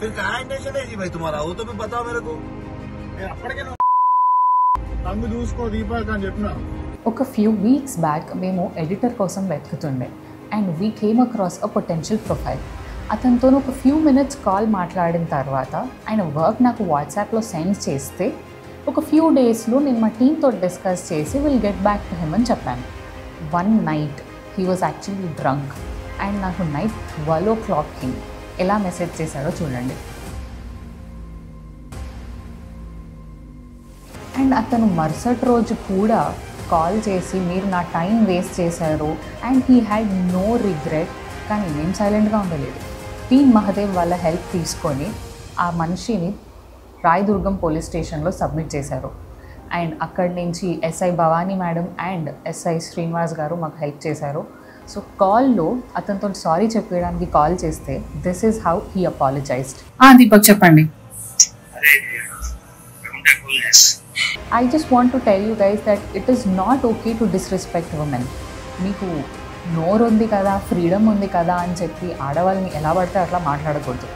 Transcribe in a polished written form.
फिर कहाँ इंटेंशन है जी भाई तुम्हारा, वो तो भी बताओ मेरे को. రంగు చూసుకో దీపక్ అని చెప్పిన. ఒక ఫ్యూ వీక్స్ బ్యాక్ మేము ఎడిటర్ కోసం వెతుకుతుండే and we came across a potential profile. అతనితో ఒక ఫ్యూ మినిట్స్ కాల్ మాట్లాడిన తర్వాత ఆయన వర్క్ నాకు వాట్సాప్లో సెండ్ చేస్తే ఒక ఫ్యూ డేస్లో నేను మా టీమ్తో డిస్కస్ చేసి will get back to him అని చెప్పాను. One night he was actually drunk and నాకు నైట్ 12 ఎలా మెసేజ్ చేశాడో చూడండి. అండ్ అతను మరుసటి రోజు కూడా కాల్ చేసి మీరు నా టైం వేస్ట్ చేశారు and he had no regret. కానీ ఏం సైలెంట్గా ఉండలేదు. టీమ్ మహదేవ్ వాళ్ళ హెల్ప్ తీసుకొని ఆ మనిషిని రాయదుర్గం పోలీస్ స్టేషన్లో సబ్మిట్ చేశారు. అండ్ అక్కడి నుంచి SI Bhavani madam and SI Srinivas గారు మాకు హెల్ప్ చేశారు. సో కాల్లో అతనితో సారీ చెప్పడానికి కాల్ చేస్తే this is how he apologised. Deepak చెప్పండి. I just want to tell you guys that it is not okay to disrespect women. మీకు నోరు ఉంది కదా, ఫ్రీడమ్ ఉంది కదా అని చెప్పి ఆడవాళ్ళని ఎలా పడితే అట్లా మాట్లాడకూడదు.